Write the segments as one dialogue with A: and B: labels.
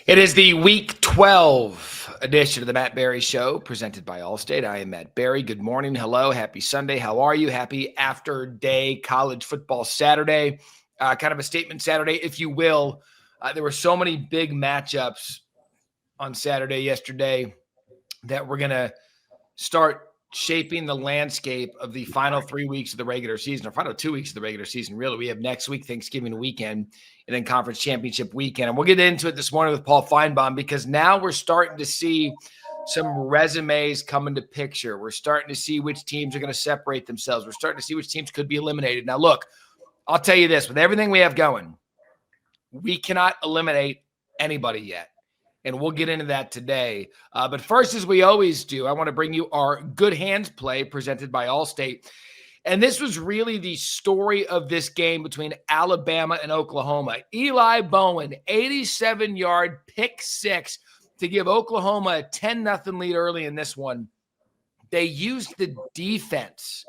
A: It is the Week 12 edition of the Matt Barrie Show, presented by Allstate. I am Matt Barrie. Good morning. Hello. Happy Sunday. How are you? Happy after day college football Saturday. Kind of a statement Saturday, if you will. There were so many big matchups on Saturday yesterday that we're going to start shaping the landscape of the final 3 weeks of the regular season, or final 2 weeks of the regular season. Really, we have next week, Thanksgiving weekend, and then conference championship weekend. And we'll get into it this morning with Paul Finebaum, because now we're starting to see some resumes come into picture. We're starting to see which teams are going to separate themselves. We're starting to see which teams could be eliminated. Now, look, I'll tell you this, with everything we have going, we cannot eliminate anybody yet. And we'll get into that today. But first, as we always do, I want to bring you our Good Hands play presented by Allstate. And this was really the story of this game between Alabama and Oklahoma. Eli Bowen, 87-yard pick six to give Oklahoma a 10-0 lead early in this one. They used the defense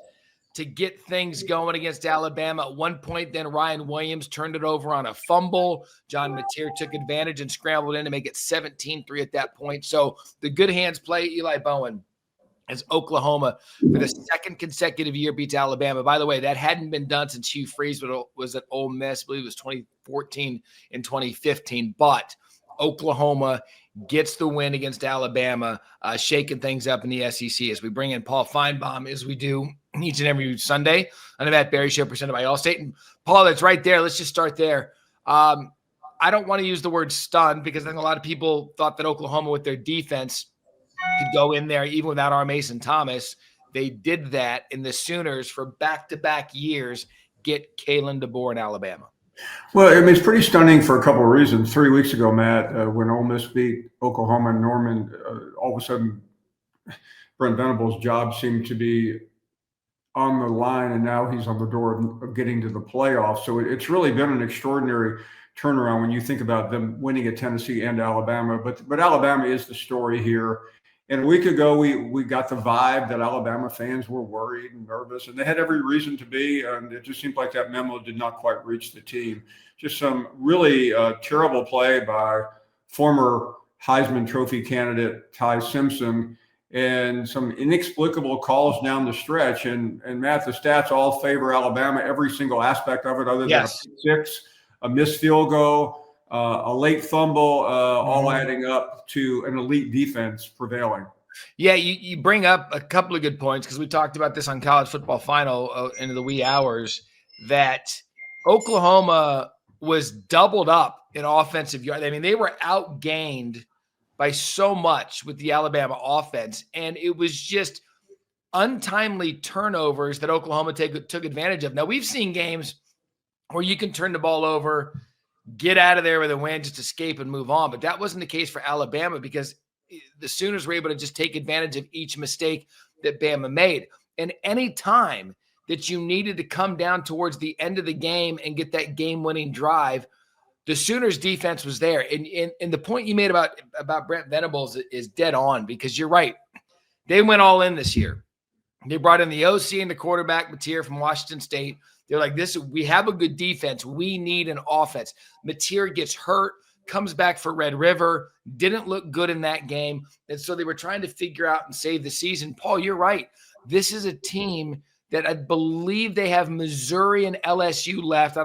A: to get things going against Alabama. At one point, then Ryan Williams turned it over on a fumble. John Mateer took advantage and scrambled in to make it 17-3 at that point. So the Good Hands play, Eli Bowen, as Oklahoma for the second consecutive year beats Alabama. By the way, that hadn't been done since Hugh Freeze was at Ole Miss. I believe it was 2014 and 2015. But Oklahoma gets the win against Alabama, shaking things up in the SEC as we bring in Paul Finebaum, as we do each and every Sunday on the Matt Barrie Show presented by Allstate. And Paul, that's right there. Let's just start there. I don't want to use the word stunned, because I think a lot of people thought that Oklahoma with their defense could go in there even without our Mason Thomas. They did that, in the Sooners for back-to-back years get Kalen, DeBoer, in Alabama.
B: Well, I mean, it's pretty stunning for a couple of reasons. 3 weeks ago, Matt, when Ole Miss beat Oklahoma and Norman, all of a sudden Brent Venables' job seemed to be on the line, and now he's on the door of getting to the playoffs. So it's really been an extraordinary turnaround when you think about them winning at Tennessee and Alabama. But Alabama is the story here. And a week ago, we got the vibe that Alabama fans were worried and nervous, and they had every reason to be. And it just seemed like that memo did not quite reach the team. Just some really terrible play by former Heisman Trophy candidate Ty Simpson, and some inexplicable calls down the stretch. And Matt, the stats all favor Alabama, every single aspect of it, other than a pick six, a missed field goal, a late fumble, all adding up to an elite defense prevailing.
A: Yeah, you bring up a couple of good points, because we talked about this on College Football Final into the wee hours, that Oklahoma was doubled up in offensive yards. I mean, they were outgained by so much with the Alabama offense, and it was just untimely turnovers that Oklahoma took advantage of. Now, we've seen games where you can turn the ball over, get out of there with a win, just escape and move on. But that wasn't the case for Alabama, because the Sooners were able to just take advantage of each mistake that Bama made. And any time that you needed to come down towards the end of the game and get that game-winning drive, the Sooners defense was there. And the point you made about Brent Venables is dead on, because you're right. They went all in this year. They brought in the OC and the quarterback, Mateer from Washington State. They're like, we have a good defense. We need an offense. Mateer gets hurt, comes back for Red River, didn't look good in that game. And so they were trying to figure out and save the season. Paul, you're right. This is a team that I believe they have Missouri and LSU left.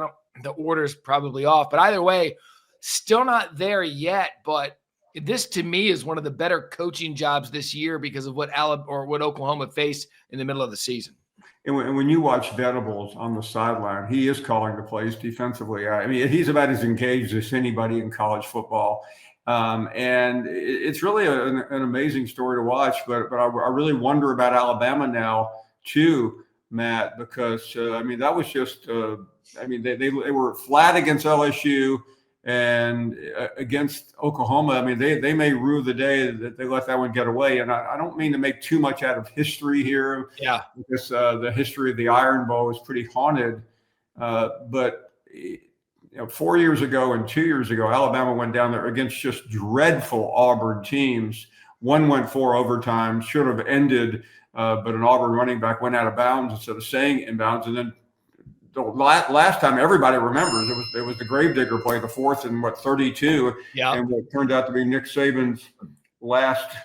A: The order's probably off, but either way, still not there yet. But this, to me, is one of the better coaching jobs this year because of what Oklahoma faced in the middle of the season.
B: And when you watch Venables on the sideline, he is calling the plays defensively. I mean, he's about as engaged as anybody in college football. And it's really an amazing story to watch. But I really wonder about Alabama now, too, Matt, because, that was just they were flat against LSU and against Oklahoma. I mean, they may rue the day that they let that one get away. And I don't mean to make too much out of history here.
A: Yeah.
B: Because the history of the Iron Bowl is pretty haunted. But 4 years ago and 2 years ago, Alabama went down there against just dreadful Auburn teams. One went 4 overtimes, should have ended, but an Auburn running back went out of bounds instead of staying in bounds. And then the last time everybody remembers it was the Gravedigger play, the 4th and 32, and what turned out to be Nick Saban's last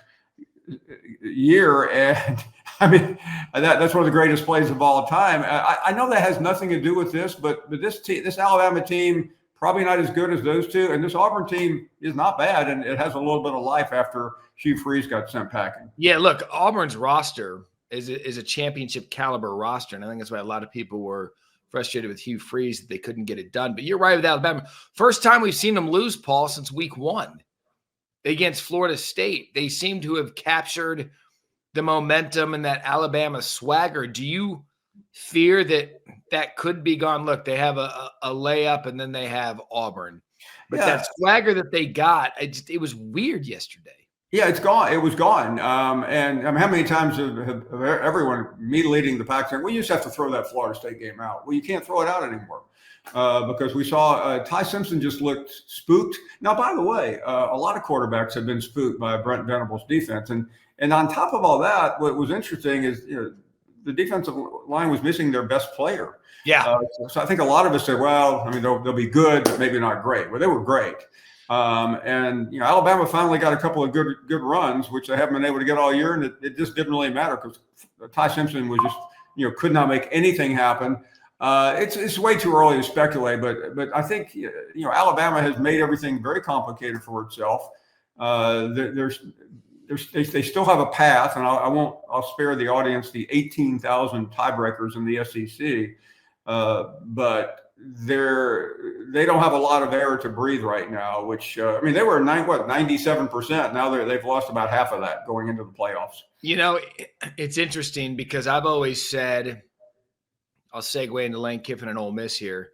B: year. And I mean, that's one of the greatest plays of all time. I know that has nothing to do with this, but this Alabama team, probably not as good as those two. And this Auburn team is not bad, and it has a little bit of life after Hugh Freeze got sent packing.
A: Yeah, look, Auburn's roster is a championship caliber roster, and I think that's why a lot of people were frustrated with Hugh Freeze that they couldn't get it done. But you're right with Alabama. First time we've seen them lose, Paul, since week 1 against Florida State. They seem to have captured the momentum and that Alabama swagger. Do you fear that could be gone? Look, they have a layup and then they have Auburn. But that swagger that they got, it was weird yesterday.
B: Yeah, it's gone. It was gone. And I mean, how many times have everyone, me leading the pack, saying, well, you just have to throw that Florida State game out. Well, you can't throw it out anymore because we saw Ty Simpson just looked spooked. Now, by the way, a lot of quarterbacks have been spooked by Brent Venables' defense. And on top of all that, what was interesting is the defensive line was missing their best player.
A: Yeah.
B: So I think a lot of us said, well, I mean, they'll be good, but maybe not great. Well, they were great. And Alabama finally got a couple of good runs, which they haven't been able to get all year, and it just didn't really matter because Ty Simpson was just could not make anything happen. It's way too early to speculate, but I think Alabama has made everything very complicated for itself. They still have a path, and I'll spare the audience the 18,000 tiebreakers in the SEC, but they don't have a lot of air to breathe right now, which I mean, they were 97%. Now they've lost about half of that going into the playoffs.
A: It's interesting because I've always said, I'll segue into Lane Kiffin and Ole Miss here.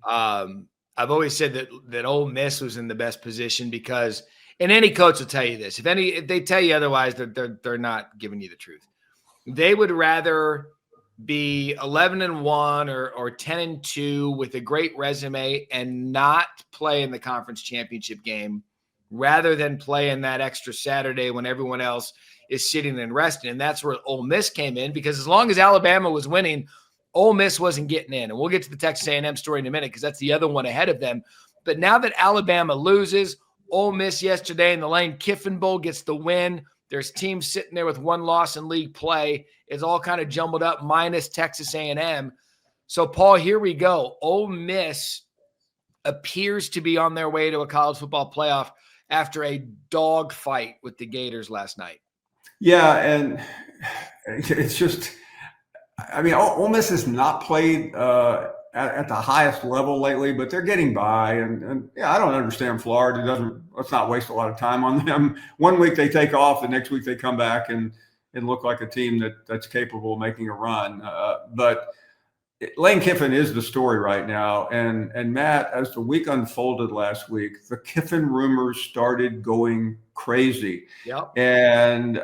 A: I've always said that Ole Miss was in the best position because, and any coach will tell you this, if they tell you otherwise, they're not giving you the truth. They would rather be 11-1 or 10-2 with a great resume and not play in the conference championship game rather than play in that extra Saturday when everyone else is sitting and resting. And that's where Ole Miss came in, because as long as Alabama was winning, Ole Miss wasn't getting in. And we'll get to the Texas A&M story in a minute because that's the other one ahead of them. But now that Alabama loses, Ole Miss yesterday in the Lane Kiffin Bowl gets the win. There's teams sitting there with one loss in league play. It's all kind of jumbled up, minus Texas A&M. So, Paul, here we go. Ole Miss appears to be on their way to a college football playoff after a dog fight with the Gators last night.
B: Yeah, and it's just, I mean, Ole Miss has not played at the highest level lately, but they're getting by. And yeah, I don't understand Florida. Let's not waste a lot of time on them. One week they take off, the next week they come back and look like a team that's capable of making a run. But Lane Kiffin is the story right now. And Matt, as the week unfolded last week, the Kiffin rumors started going crazy.
A: Yep.
B: And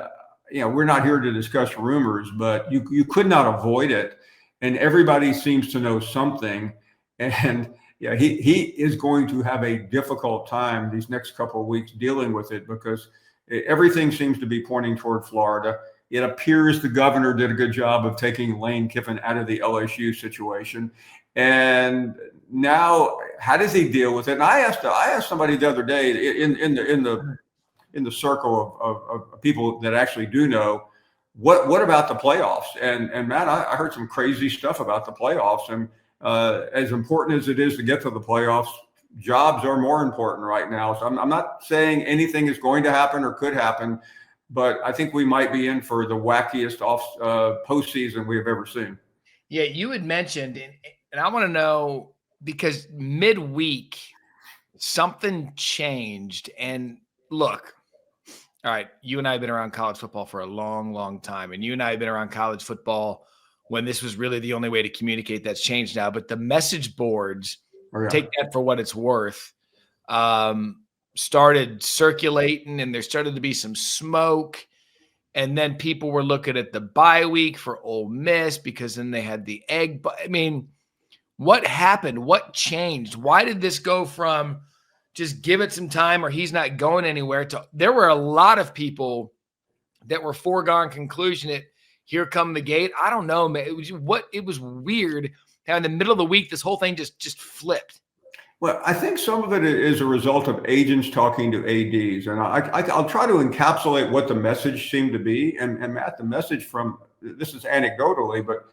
B: we're not here to discuss rumors, but you could not avoid it. And everybody seems to know something. And yeah, he is going to have a difficult time these next couple of weeks dealing with it because everything seems to be pointing toward Florida. It appears the governor did a good job of taking Lane Kiffin out of the LSU situation. And now, how does he deal with it? And I asked somebody the other day in the circle of people that actually do know, what about the playoffs? And Matt, I heard some crazy stuff about the playoffs. And as important as it is to get to the playoffs, jobs are more important right now. So I'm not saying anything is going to happen or could happen, but I think we might be in for the wackiest postseason we have ever seen.
A: Yeah, you had mentioned, and I want to know, because midweek something changed. And look, all right, you and I have been around college football for a long, long time. And you and I have been around college football when this was really the only way to communicate. That's changed now. But the message boards, take that for what it's worth, started circulating, and there started to be some smoke. And then people were looking at the bye week for Ole Miss because then they had the egg. I mean, what happened? What changed? Why did this go from just give it some time or he's not going anywhere to there were a lot of people that were foregone conclusion that here come the gate? I don't know, man. It was weird. how in the middle of the week, this whole thing just flipped.
B: Well, I think some of it is a result of agents talking to ADs, and I'll try to encapsulate what the message seemed to be. And Matt, the message from this is anecdotally, but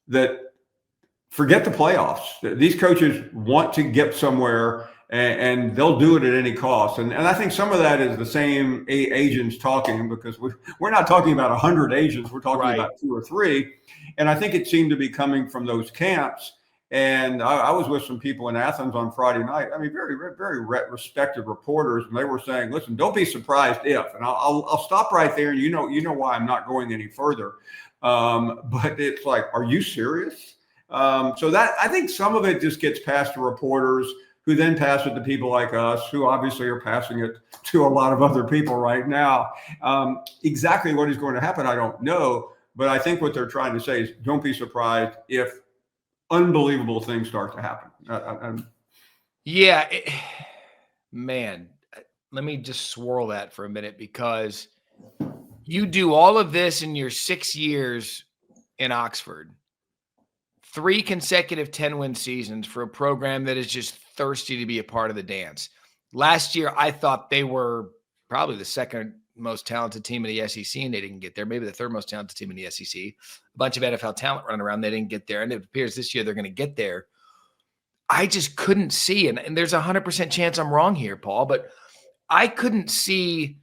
B: that forget the playoffs. These coaches want to get somewhere, and they'll do it at any cost. And I think some of that is the same agents talking, because we're not talking about 100 agents. We're talking about 2 or 3. And I think it seemed to be coming from those camps. And I was with some people in Athens on Friday night. I mean, very, very respected reporters, and they were saying, "Listen, don't be surprised if." And I'll stop right there. And you know why I'm not going any further. But it's like, are you serious? So that I think some of it just gets passed to reporters, who then pass it to people like us, who obviously are passing it to a lot of other people right now. Exactly what is going to happen, I don't know. But I think what they're trying to say is, don't be surprised if unbelievable things start to happen.
A: Yeah, man, let me just swirl that for a minute, because you do all of this in your 6 years in Oxford, 3 consecutive 10-win seasons for a program that is just thirsty to be a part of the dance. Last year, I thought they were probably the second most talented team in the SEC, and they didn't get there. Maybe the third most talented team in the SEC. A bunch of NFL talent running around, they didn't get there. And it appears this year they're going to get there. I just couldn't see, and there's a 100% chance I'm wrong here, Paul, but I couldn't see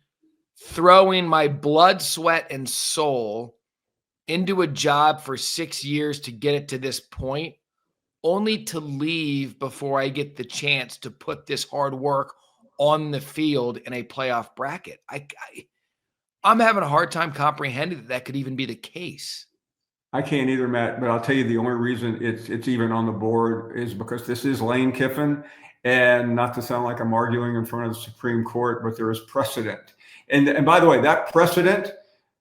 A: throwing my blood, sweat, and soul into a job for 6 years to get it to this point, only to leave before I get the chance to put this hard work on the field in a playoff bracket. I'm having a hard time comprehending that could even be the case.
B: I can't either, Matt, but I'll tell you the only reason it's even on the board is because this is Lane Kiffin, and not to sound like I'm arguing in front of the Supreme Court, but there is precedent. And by the way, that precedent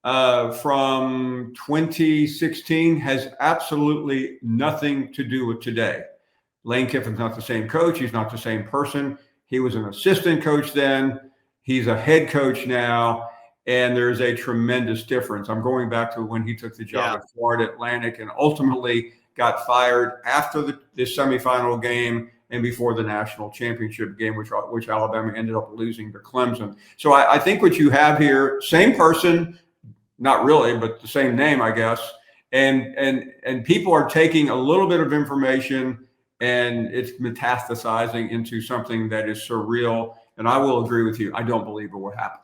B: from 2016 has absolutely nothing to do with today. Lane Kiffin's not the same coach. He's not the same person. He was an assistant coach then. He's a head coach now. And there's a tremendous difference. I'm going back to when he took the job at Florida Atlantic and ultimately got fired after the semifinal game and before the national championship game, which Alabama ended up losing to Clemson. So I think what you have here, same person, not really, but the same name, I guess. And people are taking a little bit of information and it's metastasizing into something that is surreal. And I will agree with you. I don't believe it will happen.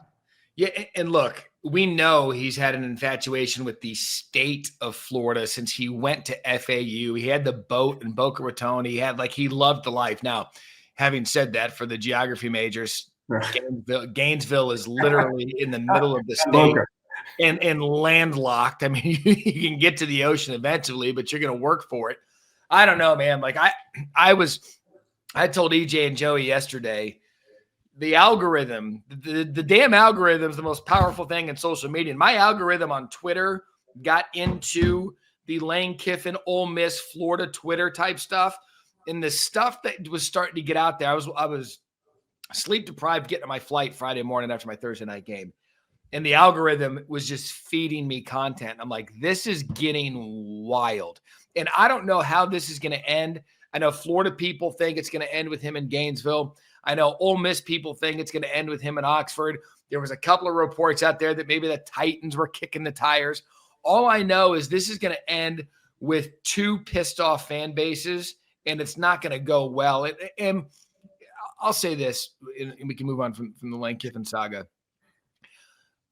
A: Yeah, and look, we know he's had an infatuation with the state of Florida since he went to FAU. He had the boat in Boca Raton. He loved the life. Now, having said that, for the geography majors, Gainesville is literally in the middle of the state and landlocked. I mean, you can get to the ocean eventually, but you're going to work for it. I don't know, man. Like I told EJ and Joey yesterday, the algorithm, the damn algorithm is the most powerful thing in social media. And my algorithm on Twitter got into the Lane Kiffin, Ole Miss, Florida Twitter type stuff. And the stuff that was starting to get out there, I was sleep deprived getting on my flight Friday morning after my Thursday night game. And the algorithm was just feeding me content. I'm like, this is getting wild. And I don't know how this is going to end. I know Florida people think it's going to end with him in Gainesville. I know Ole Miss people think it's going to end with him in Oxford. There was a couple of reports out there that maybe the Titans were kicking the tires. All I know is this is going to end with 2 pissed off fan bases, and it's not going to go well. And I'll say this, and we can move on from the Lane Kiffin saga.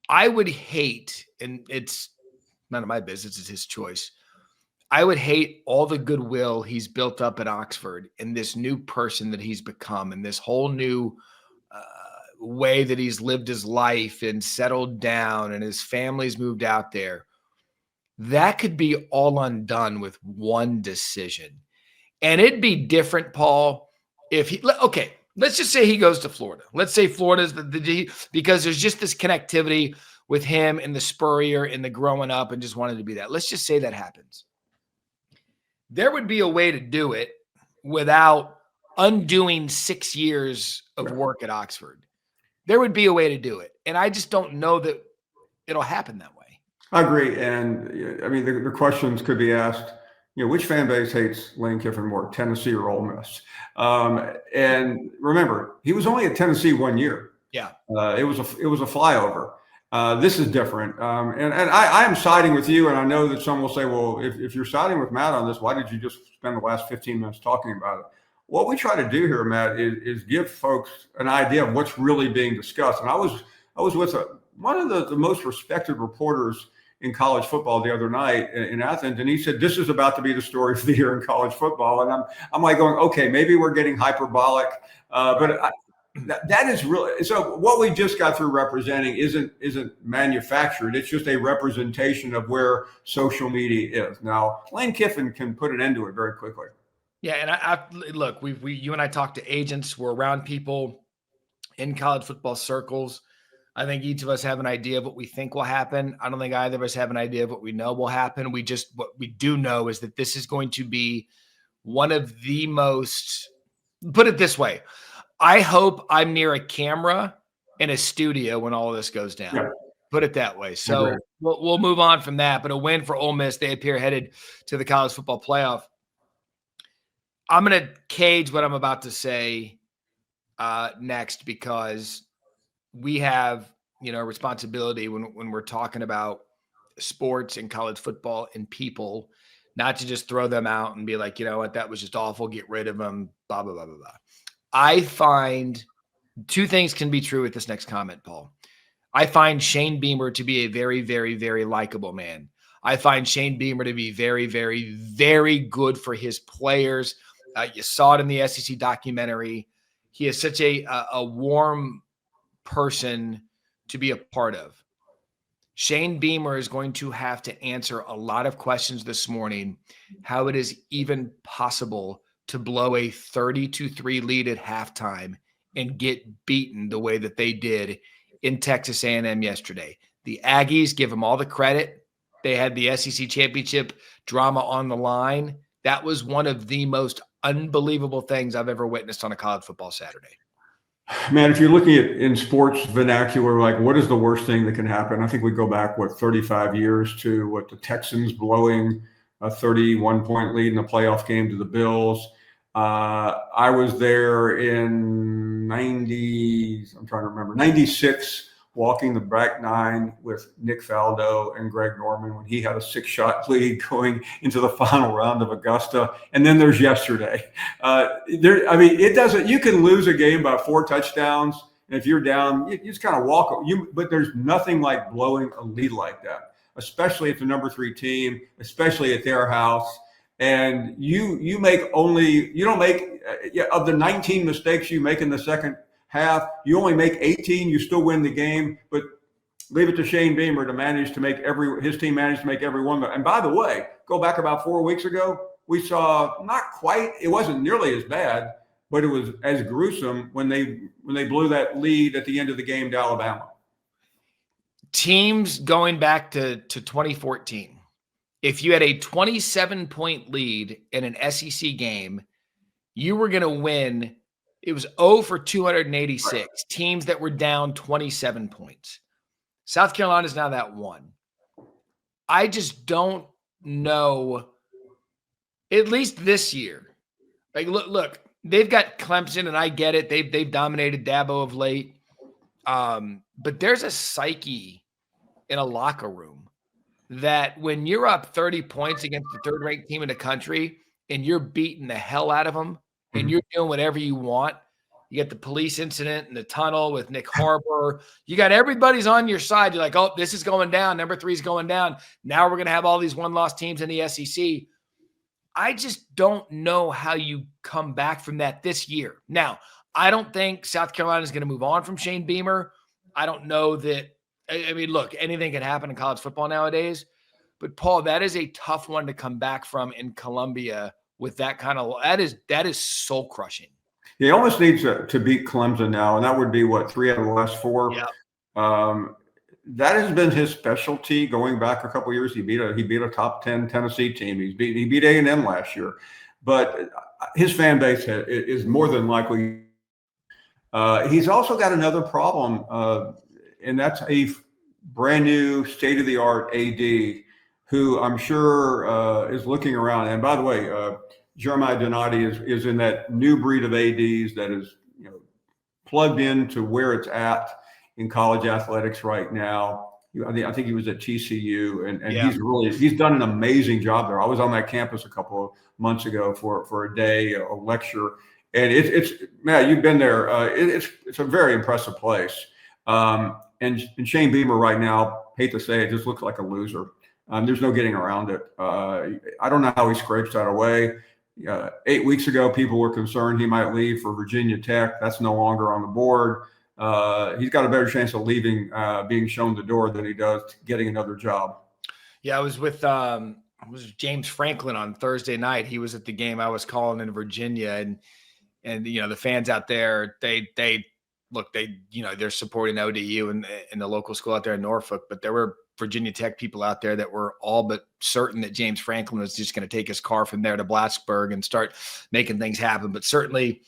A: I would hate, and it's none of my business, it's his choice. I would hate all the goodwill he's built up at Oxford and this new person that he's become and this whole new way that he's lived his life and settled down and his family's moved out there. That could be all undone with one decision. And it'd be different, Paul, if let's just say he goes to Florida. Let's say Florida's because there's just this connectivity with him and the Spurrier and the growing up and just wanted to be that. Let's just say that happens. There would be a way to do it without undoing 6 years of work at Oxford. There would be a way to do it. And I just don't know that it'll happen that way.
B: I agree. And I mean, the questions could be asked, which fan base hates Lane Kiffin more, Tennessee or Ole Miss? And remember, he was only at Tennessee 1 year.
A: Yeah.
B: It was a flyover. This is different. And I am siding with you. And I know that some will say, well, if you're siding with Matt on this, why did you just spend the last 15 minutes talking about it? What we try to do here, Matt, is give folks an idea of what's really being discussed. And I was with one of the most respected reporters in college football the other night in Athens, and he said, this is about to be the story of the year in college football. And I'm like going, okay, maybe we're getting hyperbolic, but that is really, so what we just got through representing isn't manufactured. It's just a representation of where social media is. Now, Lane Kiffin can put an end to it very quickly.
A: Yeah, and I look, you and I talk to agents, we're around people in college football circles. I think each of us have an idea of what we think will happen. I don't think either of us have an idea of what we know will happen. What we do know is that this is going to be one of the most, put it this way, I hope I'm near a camera in a studio when all of this goes down.
B: Yeah.
A: Put it that way. So we'll move on from that. But a win for Ole Miss. They appear headed to the college football playoff. I'm going to cage what I'm about to say next, because we have, a responsibility when we're talking about sports and college football and people, not to just throw them out and be like, you know what, that was just awful, get rid of them, blah, blah, blah, blah, blah. I find two things can be true with this next comment, Paul. I find Shane Beamer to be a very, very, very likable man. I find Shane Beamer to be very, very, very good for his players. You saw it in the SEC documentary. He is such a warm person to be a part of. Shane Beamer is going to have to answer a lot of questions this morning, how it is even possible to blow a 32-3 lead at halftime and get beaten the way that they did in Texas A&M yesterday. The Aggies, give them all the credit. They had the SEC championship drama on the line. That was one of the most unbelievable things I've ever witnessed on a college football Saturday.
B: Man, if you're looking at in sports vernacular, like what is the worst thing that can happen? I think we go back, 35 years to the Texans blowing a 31-point lead in a playoff game to the Bills. I was there in 96, walking the back nine with Nick Faldo and Greg Norman when he had a 6-shot lead going into the final round of Augusta. And then there's yesterday. It doesn't, you can lose a game by 4 touchdowns. And if you're down, you just kind of walk, but there's nothing like blowing a lead like that, especially if the number 3 team, especially at their house. And you don't make of the 19 mistakes you make in the second half, you only make 18, you still win the game. But leave it to Shane Beamer to manage to make his team managed to make every one. And by the way, go back about 4 weeks ago, we saw it wasn't nearly as bad, but it was as gruesome when they blew that lead at the end of the game to Alabama.
A: Teams going back to 2014. If you had a 27-point lead in an SEC game, you were going to win. It was 0 for 286 right. Teams that were down 27 points. South Carolina is now that one. I just don't know, at least this year. Like, look, they've got Clemson, and I get it. They've dominated Dabo of late. But there's a psyche in a locker room that when you're up 30 points against the third-ranked team in the country and you're beating the hell out of them and you're doing whatever you want, you get the police incident in the tunnel with Nick Harbor. You got everybody's on your side. You're like, oh, this is going down. Number 3 is going down. Now we're going to have all these one-loss teams in the SEC. I just don't know how you come back from that this year. Now, I don't think South Carolina is going to move on from Shane Beamer. I don't know that. I mean, look, anything can happen in college football nowadays. But, Paul, that is a tough one to come back from in Columbia with that kind of – that is soul-crushing.
B: He almost needs to beat Clemson now, and that would be, 3 out of the last 4?
A: Yeah.
B: That has been his specialty going back a couple of years. He beat a top 10 Tennessee team. He beat A&M last year. But his fan base is more than likely. He's also got another problem, and that's a brand new state-of-the-art AD who I'm sure is looking around. And by the way, Jeremiah Donati is in that new breed of ADs that is plugged into where it's at in college athletics right now. I think he was at TCU, and he's done an amazing job there. I was on that campus a couple of months ago for a day, a lecture, and it's Matt, you've been there. It's a very impressive place. And Shane Beamer right now, hate to say it, just looks like a loser. There's no getting around it. I don't know how he scrapes that away. 8 weeks ago, people were concerned he might leave for Virginia Tech. That's no longer on the board. He's got a better chance of leaving, being shown the door than he does getting another job.
A: Yeah, I was with James Franklin on Thursday night. He was at the game I was calling in Virginia, and the fans out there, they look, they're supporting ODU and the local school out there in Norfolk, but there were Virginia Tech people out there that were all but certain that James Franklin was just going to take his car from there to Blacksburg and start making things happen. But certainly,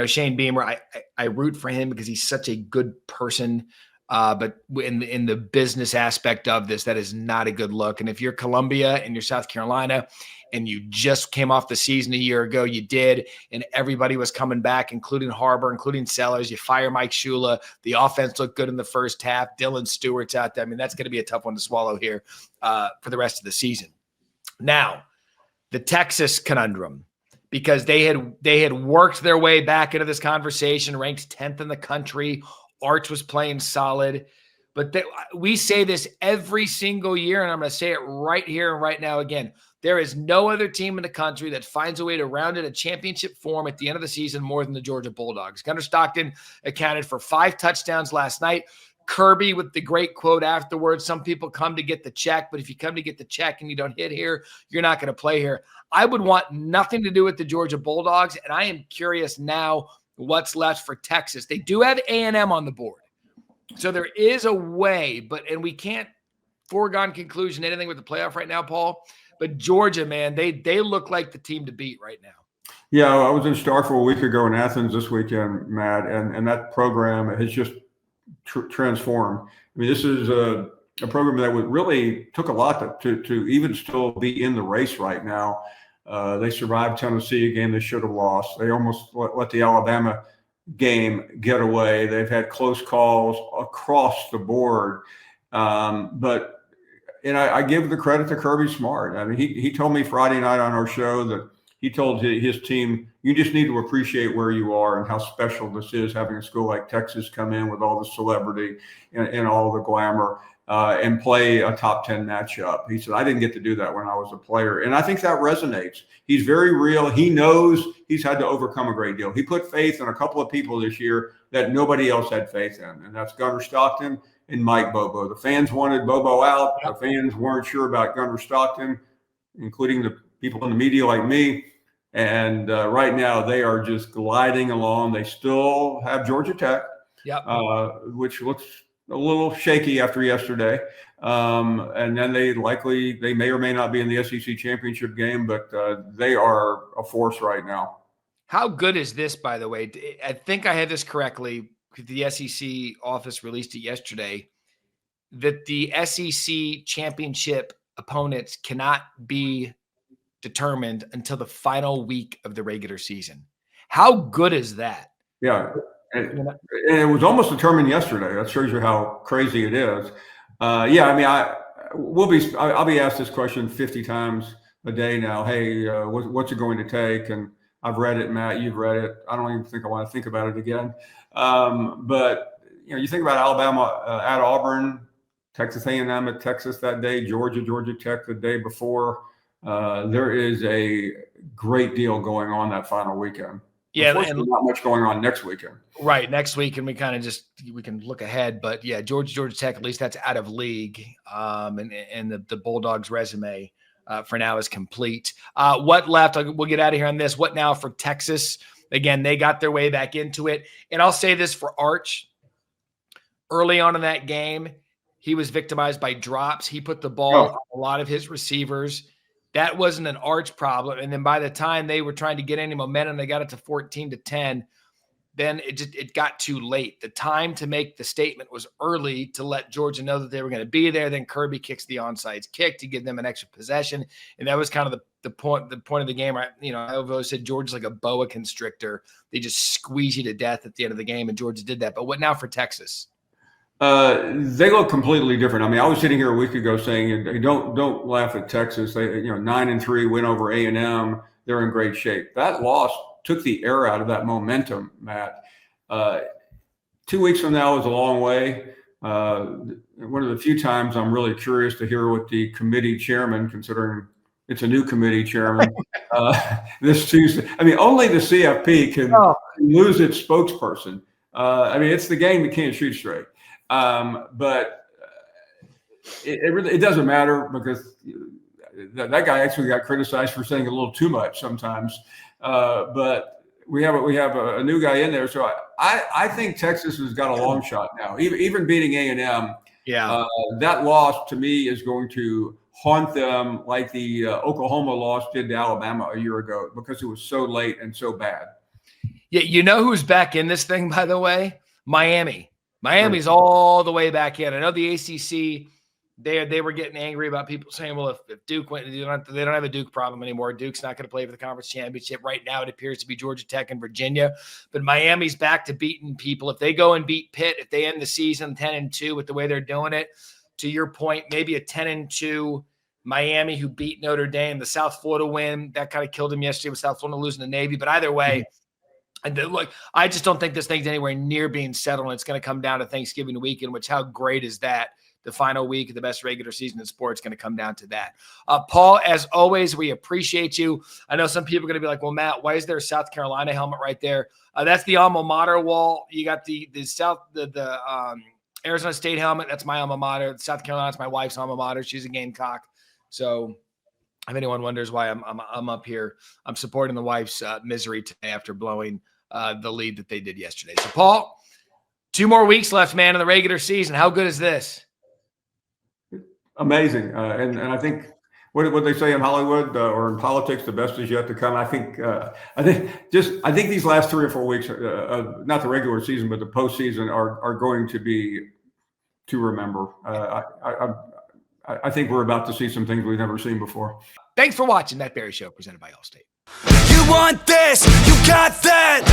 A: Shane Beamer, I root for him because he's such a good person. But in the business aspect of this, that is not a good look. And if you're Columbia and you're South Carolina and you just came off the season a year ago, you did, and everybody was coming back, including Harbor, including Sellers. You fire Mike Shula. The offense looked good in the first half. Dylan Stewart's out there. I mean, that's going to be a tough one to swallow here for the rest of the season. Now, the Texas conundrum, because they had worked their way back into this conversation, ranked 10th in the country. Arch was playing solid. But we say this every single year, and I'm going to say it right here and right now again. There is no other team in the country that finds a way to round in a championship form at the end of the season more than the Georgia Bulldogs. Gunnar Stockton accounted for 5 touchdowns last night. Kirby with the great quote afterwards, some people come to get the check, but if you come to get the check and you don't hit here, you're not going to play here. I would want nothing to do with the Georgia Bulldogs, and I am curious now what's left for Texas. They do have A&M on the board. So there is a way, and we can't foregone conclusion anything with the playoff right now, Paul. But Georgia, man, they look like the team to beat right now.
B: Yeah, I was in Starkville a week ago in Athens this weekend, Matt, and that program has just transformed. I mean, this is a program that really took a lot to even still be in the race right now. They survived Tennessee, a game they should have lost. They almost let the Alabama game get away. They've had close calls across the board. But I give the credit to Kirby Smart. I mean, he told me Friday night on our show that he told his team, you just need to appreciate where you are and how special this is, having a school like Texas come in with all the celebrity and all the glamour and play a top 10 matchup. He said, I didn't get to do that when I was a player. And I think that resonates. He's very real. He knows he's had to overcome a great deal. He put faith in a couple of people this year that nobody else had faith in, and that's Gunnar Stockton and Mike Bobo. The fans wanted Bobo out. The fans weren't sure about Gunnar Stockton, including the people in the media like me. And right now they are just gliding along. They still have Georgia Tech, which looks a little shaky after yesterday. And then they may or may not be in the SEC championship game, but they are a force right now.
A: How good is this, by the way? I think I had this correctly. The SEC office released it yesterday that the SEC championship opponents cannot be determined until the final week of the regular season. How good is that?
B: Yeah. And it was almost determined yesterday. That shows you how crazy it is. I mean, I'll be asked this question 50 times a day now. Hey, what's it going to take? And I've read it, Matt. You've read it. I don't even think I want to think about it again. But you think about Alabama at Auburn, Texas A&M at Texas that day, Georgia Tech the day before. There is a great deal going on that final weekend.
A: Yeah, and
B: not much going on next weekend.
A: Right, next week, and we kind of we can look ahead. But yeah, Georgia Tech, at least that's out of league, and the Bulldogs' resume for now is complete. What left? We'll get out of here on this. What now for Texas? Again, they got their way back into it, and I'll say this for Arch. Early on in that game, he was victimized by drops. He put the ball on a lot of his receivers. That wasn't an Arch problem. And then by the time they were trying to get any momentum, they got it to 14-10. then it got too late. The time to make the statement was early to let Georgia know that they were going to be there. Then Kirby kicks the onside kick to give them an extra possession, and that was kind of the point of the game. Right? I've always said Georgia's like a boa constrictor. They just squeeze you to death at the end of the game, and Georgia did that. But what now for Texas?
B: They look completely different. I mean, I was sitting here a week ago saying, hey, don't laugh at Texas. They 9-3 win over A&M. They're in great shape. That loss took the air out of that momentum, Matt. 2 weeks from now is a long way. One of the few times I'm really curious to hear what the committee chairman, considering it's a new committee chairman, this Tuesday. I mean, only the CFP can lose its spokesperson. I mean, it's the game that can't shoot straight. But it doesn't matter because that guy actually got criticized for saying a little too much sometimes. But we have a new guy in there, so I think Texas has got a long shot now. Even beating A&M, that loss to me is going to haunt them like the Oklahoma loss did to Alabama a year ago because it was so late and so bad.
A: Yeah, you know who's back in this thing, by the way? Miami. Miami's all the way back in. I know the ACC, they were getting angry about people saying, well, if Duke went, they don't have a Duke problem anymore. Duke's not going to play for the conference championship. Right now, it appears to be Georgia Tech and Virginia. But Miami's back to beating people. If they go and beat Pitt, if they end the season 10-2 with the way they're doing it, to your point, maybe a 10-2 Miami who beat Notre Dame, the South Florida win, that kind of killed them yesterday with South Florida losing to Navy. But either way, and look, I just don't think this thing's anywhere near being settled. It's going to come down to Thanksgiving weekend, which how great is that? The final week of the best regular season in sports is going to come down to that. Paul, as always, we appreciate you. I know some people are going to be like, well, Matt, why is there a South Carolina helmet right there? That's the alma mater wall. You got the Arizona State helmet. That's my alma mater. South Carolina's my wife's alma mater. She's a Gamecock. So if anyone wonders why I'm up here, I'm supporting the wife's misery today after blowing the lead that they did yesterday. So, Paul, 2 more weeks left, man, in the regular season. How good is this?
B: Amazing. And I think what they say in Hollywood or in politics, the best is yet to come. I think these last 3 or 4 weeks, not the regular season, but the postseason are going to be to remember. I think we're about to see some things we've never seen before.
A: Thanks for watching Matt Barrie Show, presented by Allstate.
C: You want this, you got that.